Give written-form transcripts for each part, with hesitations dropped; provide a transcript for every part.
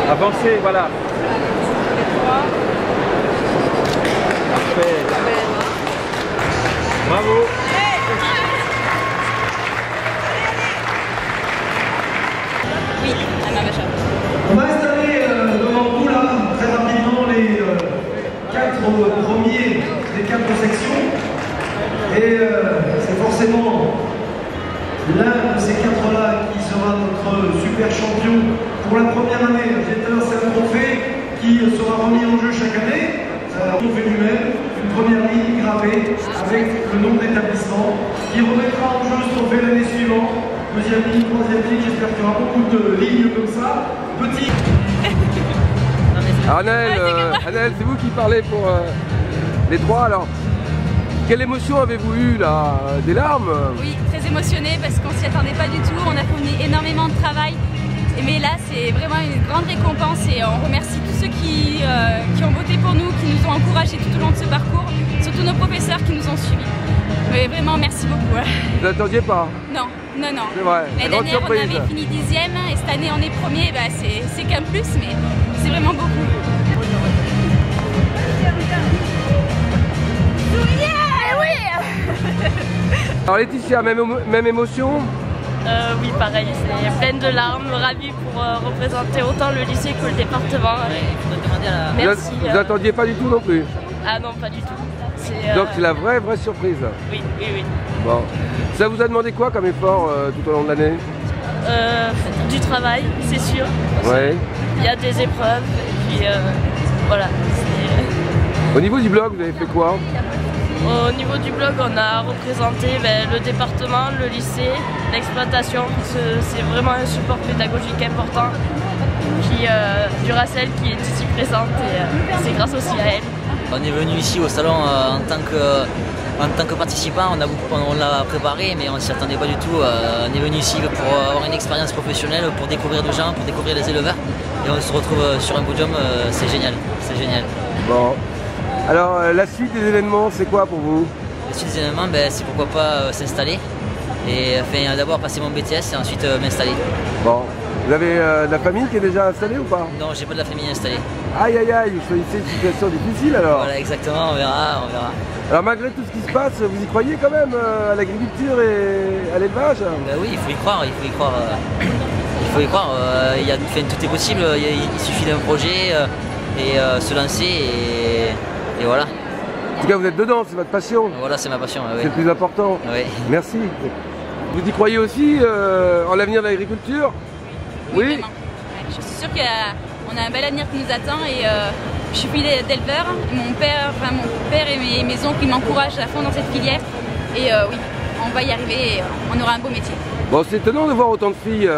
Avancez, voilà. Parfait. Bravo. Oui, Anna Macha. On va installer devant vous là, très rapidement, les 4 premiers des 4 sections. Et c'est forcément l'un de ces 4-là qui sera notre super champion pour la première année. C'est un trophée qui sera remis en jeu chaque année. C'est un trophée lui-même, une première ligne gravée avec le nom d'établissement qui remettra en jeu ce trophée l'année suivante. Deuxième ligne, troisième ligne, j'espère qu'il y aura beaucoup de lignes comme ça. Petit. Anaël, c'est vous qui parlez pour les trois alors. Quelle émotion avez-vous eu là? Des larmes? Oui, très émotionnée parce qu'on s'y attendait pas du tout. On a fourni énormément de travail. Mais là, c'est vraiment une grande récompense et on remercie tous ceux qui ont voté pour nous, qui nous ont encouragés tout au long de ce parcours, surtout nos professeurs qui nous ont suivis. Mais vraiment, merci beaucoup. Vous n'attendiez pas? Non. C'est vrai. L'année dernière, on avait fini 10e et cette année, on est premier. Bah, c'est qu'un plus, mais c'est vraiment beaucoup. Alors Laetitia, même émotion? Oui, pareil, c'est pleine de larmes, ravie pour représenter autant le lycée que le département. Merci. Vous n'attendiez pas du tout non plus? Ah non, pas du tout. Donc c'est la vraie surprise. Oui. Bon. Ça vous a demandé quoi comme effort tout au long de l'année? Du travail, c'est sûr. Ouais. Il y a des épreuves, et puis voilà. Au niveau du blog, vous avez fait quoi? Au niveau du blog, on a représenté le département, le lycée, l'exploitation. C'est vraiment un support pédagogique important. Puis Duracell qui est ici présente et c'est grâce aussi à elle. On est venu ici au salon en tant que participant, on l'a préparé mais on ne s'y attendait pas du tout. On est venu ici pour avoir une expérience professionnelle, pour découvrir des gens, pour découvrir les éleveurs. Et on se retrouve sur un podium, c'est génial, c'est génial. Bon. Alors la suite des événements, c'est quoi pour vous? La suite des événements, c'est pourquoi pas s'installer. Et d'abord passer mon BTS et ensuite m'installer. Bon. Vous avez de la famille qui est déjà installée ou pas? Non, j'ai pas de la famille installée. Aïe aïe aïe, vous choisissez une situation difficile alors. Voilà, exactement, on verra. Alors malgré tout ce qui se passe, vous y croyez quand même à l'agriculture et à l'élevage? Oui, il faut y croire, il faut y croire. Tout est possible, il suffit d'un projet et se lancer et voilà. En tout cas, vous êtes dedans, c'est votre passion. Voilà, c'est ma passion. Oui. C'est le plus important. Oui. Merci. Vous y croyez aussi en l'avenir de l'agriculture? Oui. Vraiment. Ouais, je suis sûre qu'on a un bel avenir qui nous attend et je suis fille d'éleveur. Mon père et mes oncles qui m'encouragent à fond dans cette filière. Et oui, on va y arriver et on aura un beau métier. Bon, c'est étonnant de voir autant de filles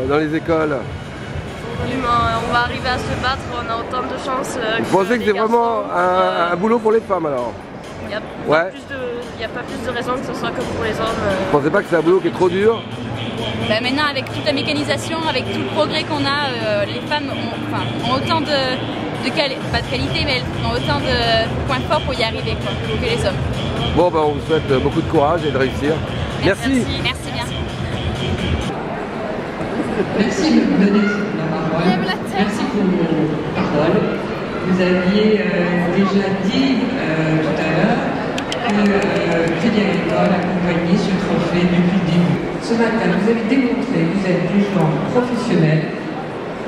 dans les écoles. On va arriver à se battre, on a autant de chance. Vous pensez que c'est vraiment un boulot pour les femmes alors? Il n'y a pas plus de raison que ce soit que pour les hommes. Vous pensez pas que c'est un boulot qui est trop dur? Maintenant, avec toute la mécanisation, avec tout le progrès qu'on a, les femmes ont autant pas de qualité, mais elles ont autant de points forts pour y arriver que les hommes. Bon, on vous souhaite beaucoup de courage et de réussir. Merci. Merci bien. Merci de me donner la parole. Merci pour vos paroles. Vous aviez déjà dit tout à l'heure que Crédit Agricole accompagnait ce trophée depuis le début. Ce matin, vous avez démontré que vous êtes du genre professionnel,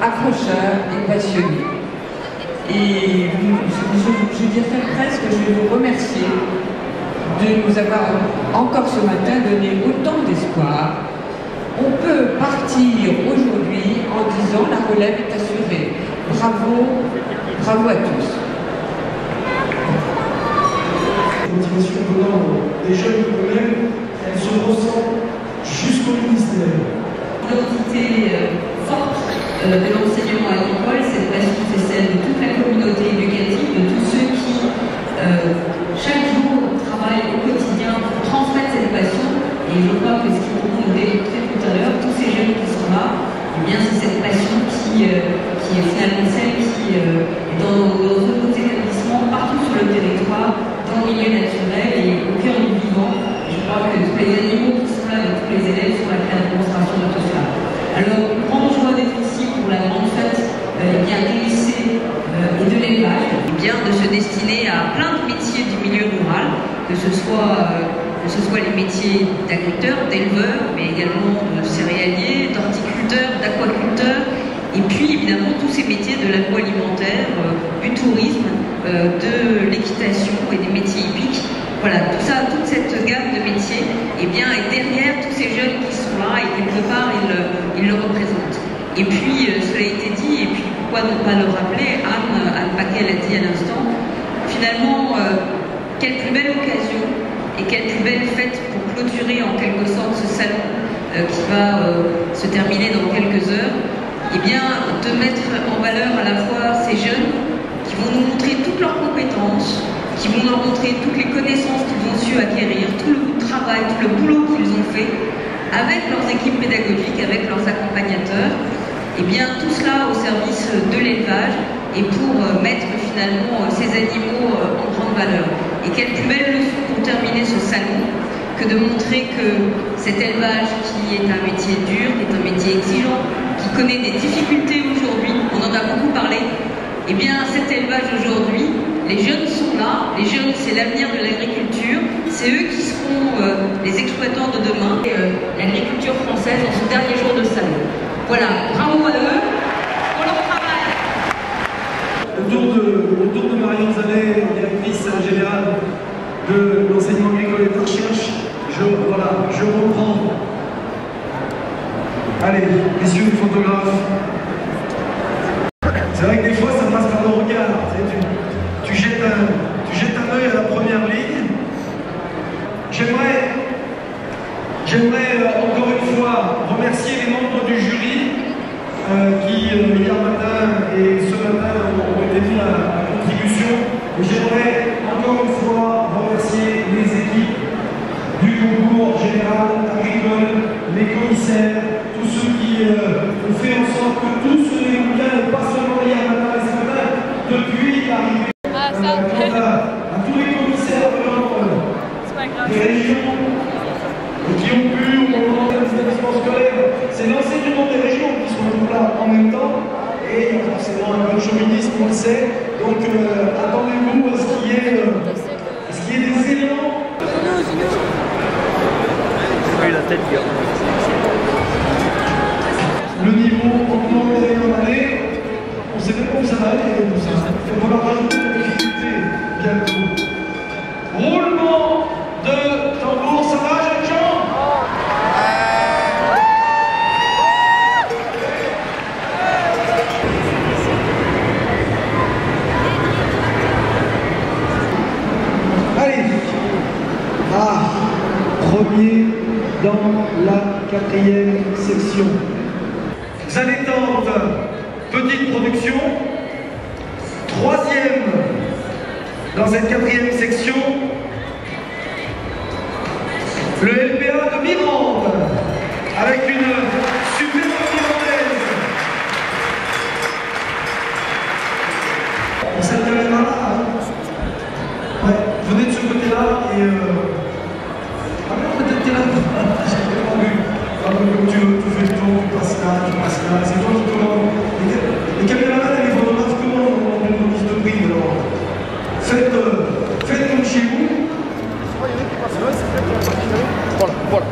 accrocheur et passionné. Et je dirais presque que je vais vous remercier de nous avoir encore ce matin donné autant d'espoir. On peut partir aujourd'hui en disant la relève est assurée. Bravo à tous. La motivation venant des jeunes eux-mêmes, elle se ressent jusqu'au ministère. L'identité forte de l'enseignement agricole, cette passion, c'est celle de toute la communauté éducative, de tous ceux qui, chaque jour, travaillent au quotidien pour transmettre cette passion. Et je crois que ce qui vous démontrer tout à l'heure, tous ces jeunes qui sont là, bien c'est cette passion qui est finalement celle qui est dans nos établissements, partout sur le territoire, dans le milieu naturel et au cœur du vivant. Je crois que tous les animaux qui sont là, et tous les élèves sont la claire démonstration de tout cela. Alors, grande joie d'être ici pour la grande fête destiné à plein de métiers du milieu rural, que ce soit les métiers d'agriculteurs, d'éleveurs, mais également de céréaliers, d'horticulteurs, d'aquaculteurs, et puis évidemment tous ces métiers de l'agroalimentaire, du tourisme, de l'équitation et des métiers hippiques. Voilà, tout ça, toute cette gamme de métiers, eh bien, est derrière tous ces jeunes qui sont là et quelque part ils le représentent. Et puis, cela a été dit, et puis pourquoi ne pas le rappeler, Anne Paquet l'a dit à l'instant, finalement, quelle plus belle occasion et quelle plus belle fête pour clôturer en quelque sorte ce salon qui va se terminer dans quelques heures, et bien, de mettre en valeur à la fois ces jeunes qui vont nous montrer toutes leurs compétences, qui vont leur montrer toutes les connaissances qu'ils ont su acquérir, tout le travail, tout le boulot qu'ils ont fait, avec leurs équipes pédagogiques, avec leurs accompagnateurs, et bien tout cela au service de l'élevage et pour mettre finalement ces animaux en grande valeur. Et quelle plus belle leçon pour terminer ce salon que de montrer que cet élevage qui est un métier dur, qui est un métier exigeant, qui connaît des difficultés aujourd'hui, on en a beaucoup parlé, et bien cet élevage aujourd'hui, les jeunes sont là, les jeunes c'est l'avenir de l'agriculture, c'est eux qui seront les exploitants de demain, l'agriculture française en ce dernier jour de salon. Voilà, bravo à eux pour leur travail. Autour de Marion Zanet, directrice générale de l'enseignement agricole et de la recherche, je reprends. Allez, messieurs les photographes. C'est vrai que des fois ça passe par le regard. Tu jettes un œil à la première ligne. J'aimerais encore une fois remercier les membres du jury qui hier matin et ce matin ont été mis à contribution. Et j'aimerais encore une fois remercier les équipes du concours général agricole, les commissaires, tous ceux qui ont fait en sorte que tout se déroule bien et pas seulement hier matin et ce matin, depuis l'arrivée à tous les commissaires des régions qui ont pu, au moment de l'établissement scolaire, c'est l'enseignement des régions qui sont tous là en même temps, et il y a forcément un peu de chauvinisme, on le sait, donc attendez-vous à ce qu'il y ait des éléments. Le niveau augmente d'année en année, on sait même pas où ça va aller, tout ça. Il va falloir rajouter des difficultés bientôt. Roulement de tambour, ça va, jeunes gens? Allez, premier dans la 4e section. Zanétante, petite production. 3e dans cette 4e section, le LPA de Mirande, avec une superbe mirandaise. Cette caméra-là, ouais, venez de ce côté-là et ah non, peut-être t'es là. J'ai vraiment vu. Comme tu fais le tour, tu passes là, c'est toi qui commandes. Les caméramans et les photographes commandent dans une liste de prix. Alors, faites comme chez vous. Voilà.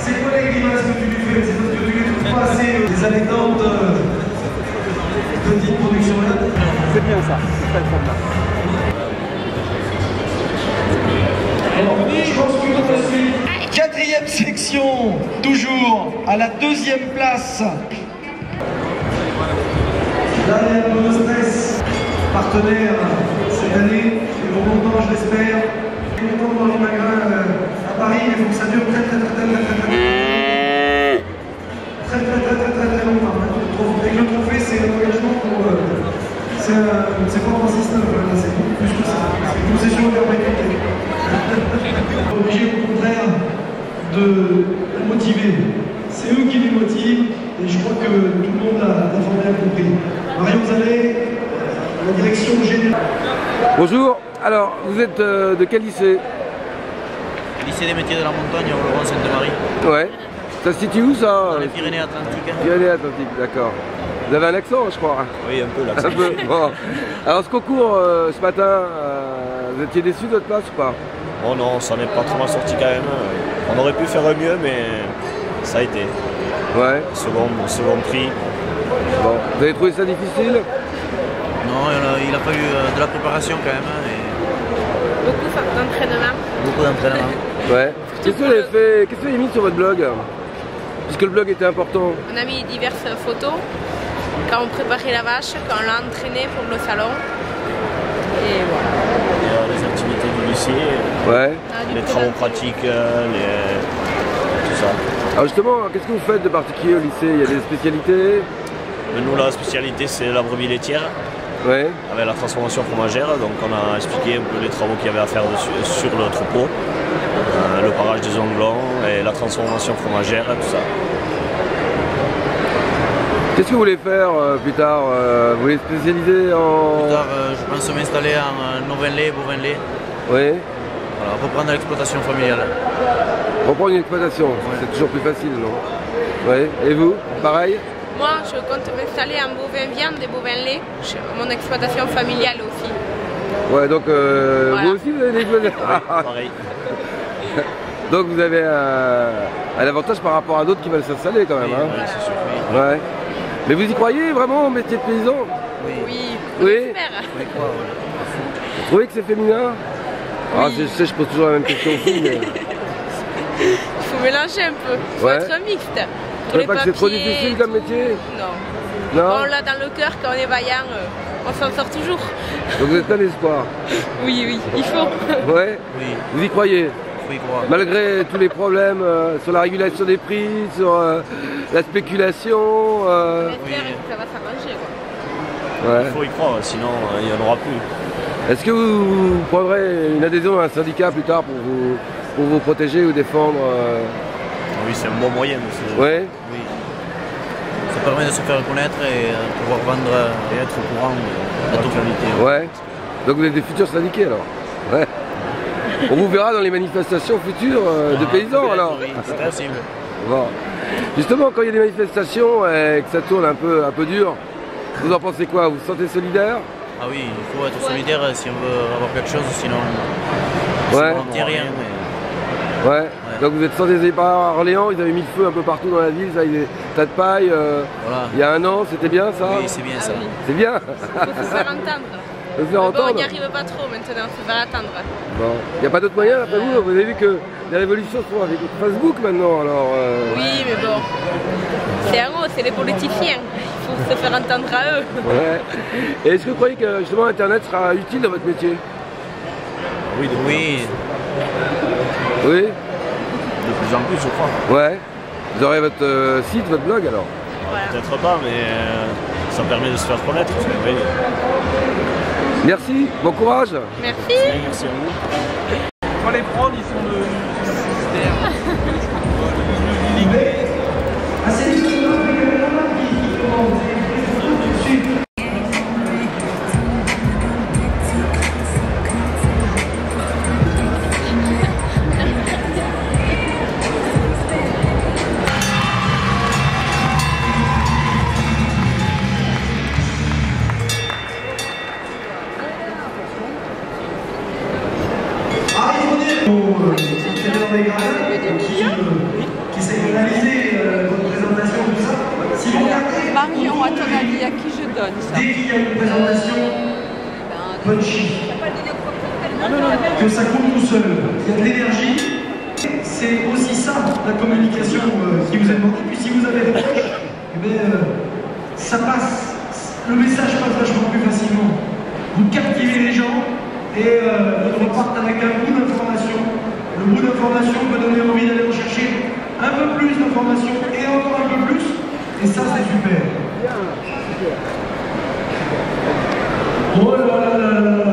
C'est quoi les grimaces que tu lui fais? C'est parce que tu les trouves pas assez des anecdotes petite production là. C'est bien ça, c'est très fort là. Je pense que je suis 4e section, toujours à la 2e place. Là, il y a un peu de stress. Partenaire cette année, et bon content, je l'espère. Je suis content dans les magasins à Paris, mais il faut que ça dure très longtemps. Et le trophée, c'est un engagement pour. C'est pas Francis IX, c'est beaucoup plus que ça. C'est une concession de la République. Obligé au contraire de motiver. C'est eux qui les motivent et je crois que tout le monde l'a bien compris. Marion Zanet, la direction générale. Bonjour, alors vous êtes de quel lycée? Lycée des métiers de la montagne, au Laurent-Sainte-Marie. Ouais. Ça se situe où ça? Dans les Pyrénées-Atlantiques. Pyrénées-Atlantiques, d'accord. Vous avez un accent, je crois. Oui, un peu l'accent. Un peu, bon. Alors ce concours ce matin, vous étiez déçu de votre place ou pas? Oh non, ça n'est pas trop mal sorti quand même. On aurait pu faire mieux, mais ça a été. Ouais. Second prix. Bon. Vous avez trouvé ça difficile? Non, il a pas eu de la préparation quand même. Beaucoup d'entraînement. Beaucoup d'entraînement. Ouais. Qu'est-ce que vous avez fait? Qu'est-ce que vous avez mis sur votre blog? Puisque le blog était important. On a mis diverses photos quand on préparait la vache, quand on l'a entraîné pour le salon. Et voilà. Les activités du lycée, Ouais. les travaux pratiques, tout ça. Alors justement, qu'est-ce que vous faites de particulier au lycée? Il y a des spécialités? Nous, la spécialité, c'est la brebis laitière. Ouais. Avec la transformation fromagère, donc on a expliqué un peu les travaux qu'il y avait à faire dessus, sur le troupeau, le parage des onglons et la transformation fromagère, tout ça. Qu'est-ce que vous voulez faire plus tard? Vous voulez spécialiser en... Plus tard, je pense m'installer en ovin-lait, bovin-lait. Oui. Voilà, reprendre l'exploitation familiale. Reprendre une exploitation, ouais. C'est toujours plus facile, non? Oui. Et vous? Pareil? Moi, je compte m'installer en bovin-viande et bovin-lait, mon exploitation familiale aussi. Ouais, donc voilà. Vous aussi, vous avez des exploitations? Pareil. Donc vous avez un avantage par rapport à d'autres qui veulent s'installer quand même. Oui, hein. oui, c'est sûr. Oui. Ouais. Mais vous y croyez vraiment au métier de paysan? Oui. Oui. J'espère. Oui, quoi, ouais. Vous trouvez que c'est féminin? Oui. Ah, je sais, je pose toujours la même question aux filles, mais... Il faut mélanger un peu, il faut Ouais. être mixte. Vous trouvez pas que c'est trop difficile comme métier? Non. Non. Quand on l'a dans le cœur, quand on est vaillant, on s'en sort toujours. Donc vous êtes un espoir? Oui, il faut. Ouais. Oui. Vous y croyez? Faut y croire. Malgré tous les problèmes sur la régulation des prix, sur la spéculation. On espère que ça va s'arranger. Ouais. Il faut y croire, sinon il n'y en aura plus. Est-ce que vous prendrez une adhésion à un syndicat plus tard pour vous protéger ou défendre Oui, c'est un bon moyen. Ouais. Oui. Ça permet de se faire reconnaître et pouvoir vendre et être au courant de l'actualité. Ouais. Donc vous êtes des futurs syndiqués alors? Ouais. On vous verra dans les manifestations futures de paysans alors? Oui, c'est possible. Bon. Justement, quand il y a des manifestations et que ça tourne un peu dur, vous en pensez quoi? Vous vous sentez solidaire? Ah oui, il faut être solidaire si on veut avoir quelque chose, sinon ouais. on n'obtient rien. Mais... Ouais. Donc vous êtes sans des par Orléans, ils avaient mis le feu un peu partout dans la ville, ça, des tas de paille. Voilà. Il y a un an, c'était bien ça? Oui, c'est bien ça. Oui. C'est bien. Il faut se faire entendre. Faut se faire entendre. Bon, on n'y arrive pas trop maintenant, il faut se faire attendre. Bon. Il n'y a pas d'autre moyen après vous? Vous avez vu que les révolutions sont avec Facebook maintenant, alors... Oui, mais bon, c'est à eux, c'est les politiciens. Il faut se faire entendre à eux. Ouais. Et est-ce que vous croyez que justement Internet sera utile dans votre métier? Oui, oui. Oui. De plus en plus, je crois. Ouais. Vous aurez votre site, votre blog alors? Voilà. Peut-être pas, mais ça permet de se faire connaître. Oui. Merci, bon courage. Merci. Merci à vous. Quand les prendre, ils sont de qui essaie d'analyser votre présentation, tout ça. Si vous regardez, Marion, à ton avis, à qui je donne ça? dès qu'il y a une présentation punchy, que ça coule tout seul, il y a de l'énergie, c'est aussi ça la communication qui vous est demandée. Puis si vous avez des proches, eh bien, ça passe, le message passe vachement plus facilement. Vous captivez les gens et ils repartent avec un bout d'information. Le bout d'information peut donner envie d'aller en chercher un peu plus d'informations et encore un peu plus. Et ça, c'est super. Oh là là là là là.